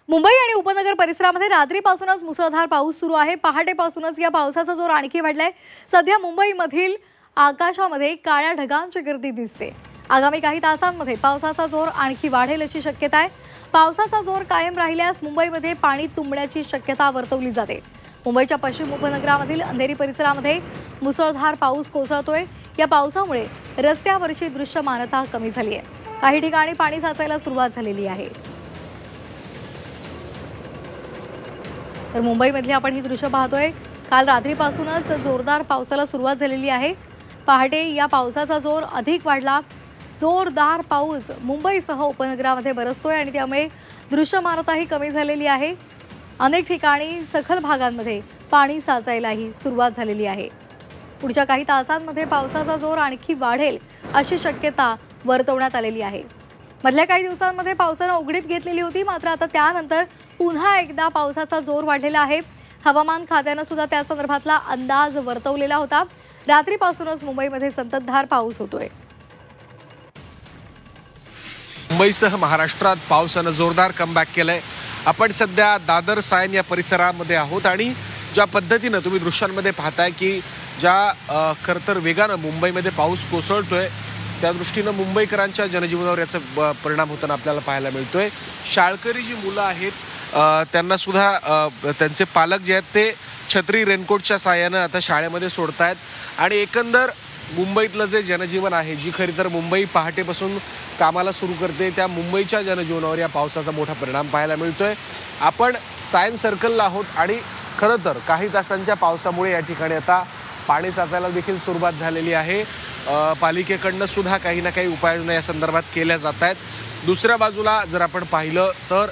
मुंबई आणि उपनगर परिसरामध्ये रात्रीपासूनच मुसळधार पाऊस सुरू आहे। पहाटेपासूनच या पावसाचा जोर आणखी वाढलाय। सध्या मुंबईमधील आकाशामध्ये काळ्या ढगांची गर्दी दिसते। आगामी काही तासांमध्ये पावसाचा जोर आणखी वाढेल अशी शक्यता आहे। पावसाचा जोर कायम राहिल्यास मुंबईमध्ये पाणी तुंबण्याची शक्यता वर्तवली जाते। मुंबईच्या पश्चिम उपनगरामधील अंधेरी परिसरामध्ये मुसळधार पाऊस कोसळतोय। या पावसामुळे रस्त्यावरची दृश्यमानता कमी झाली आहे। काही ठिकाणी पाणी साचायला सुरुवात झालेली आहे। तर मुंबईमध्ये आपण ही दृश्य पाहतोय। काल रात्रीपासूनच जोरदार पावसाला सुरुवात झालेली आहे। पहाटे या पावसाचा जोर अधिक वाढला। जोरदार पाऊस मुंबईसह उपनगरामध्ये बरसतोय आणि त्यामुळे दृश्यमानताही कमी झालेली आहे। अनेक ठिकाणी सखल भागांमध्ये पाणी साचायलाही सुरुवात झालेली आहे। पुढच्या काही तासांमध्ये पावसाचा जोर आणखी वाढेल अशी शक्यता वर्तवण्यात आलेली आहे। मधल्या काही दिवसांमध्ये पावसाने उघडीप घेतलेली होती, मात्र आता त्यानंतर पुन्हा एकदा पावसाचा जोर वाढलेला आहे। हवामान खात्याने सुद्धा त्या संदर्भातला अंदाज वर्तवलेला होता। रात्रीपासूनच मुंबईमध्ये संततधार पाऊस होतोय। मुंबईसह महाराष्ट्रात पावसाने जोरदार कमबॅक केलंय। आपण सध्या दादर सायन या परिसरामध्ये आहोत आणि ज्या पद्धतीने तुम्ही दृश्यांमध्ये पाहताय की ज्या खरतर वेगाने मुंबईमध्ये पाऊस कोसळतोय, त्या दृष्टीने मुंबईकरांच्या जनजीवनावर याचा परिणाम होताना आपल्याला पाहायला मिळतोय। शाळकरी जी मुलं आहेत त्यांना सुद्धा त्यांचे पालक जे आहेत ते छत्री रेनकोटच्या साहाय्याने आता शाळेमध्ये सोडतायत आणि एकंदर मुंबईतलं जे जनजीवन आहे, जी खरी तर मुंबई पहाटेपासून कामाला सुरू करते, त्या मुंबईच्या जनजीवनावर या पावसाचा मोठा परिणाम पाहायला मिळतोय। आपण सायन्स सर्कलला आहोत आणि खरं तर काही तासांच्या पावसामुळे या ठिकाणी आता पाणी साचायला देखील सुरुवात झालेली आहे। पालिकेकडनं सुद्धा काही ना काही उपाययोजना या संदर्भात केल्या जात आहेत। दुसऱ्या बाजूला जर आपण पाहिलं तर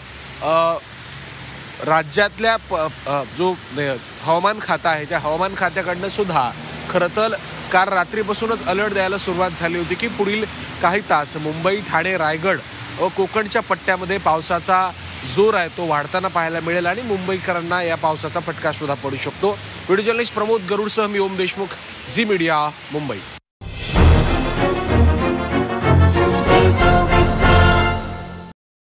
राज्यातल्या जो हवामान खाता आहे, त्या हवामान खात्याकडनं सुद्धा खरं तर काल रात्रीपासूनच अलर्ट द्यायला सुरुवात झाली होती की पुढील काही तास मुंबई, ठाणे, रायगड व कोकणच्या पट्ट्यामध्ये पावसाचा जोर आहे तो वाढताना पाहायला मिळेल आणि मुंबईकरांना या पावसाचा फटका सुद्धा पडू शकतो। व्हिडिओ जर्नलिस्ट प्रमोद गरुडसह मी ओम देशमुख, झी मीडिया, मुंबई।